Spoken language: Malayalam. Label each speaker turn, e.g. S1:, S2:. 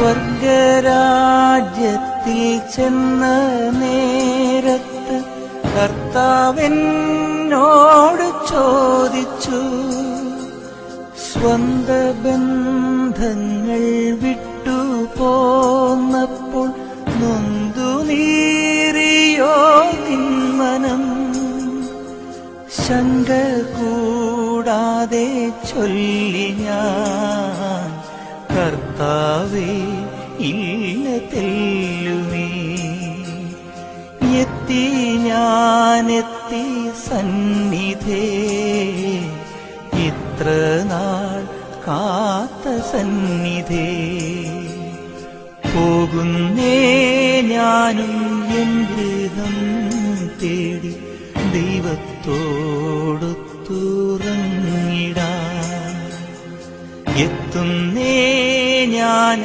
S1: സ്വർഗരാജ്യത്തിൽ ചെന്ന നേരത്ത് കർത്താവെന്നോട് ചോദിച്ചു, സ്വന്ത ബന്ധങ്ങൾ വിട്ടു പോന്നപ്പോൾ നൊന്തു നീറിയോ നിന്മനം? ശങ്ക കൂടാതെ ചൊല്ലി ഞാൻ, കർത്താവേ ഇല്ല തെല്ലുമേ. എത്തി ഞാനെത്തി സന്നിധേ, ഇത്ര നാൾ കാത്ത സന്നിധേ. പോകുന്നേ ഞാനും എൻ ഗൃഹം തേടി ദൈവത്തോടൊത്തുറങ്ങിടാൻ. എത്തുന്നേ ഞാൻ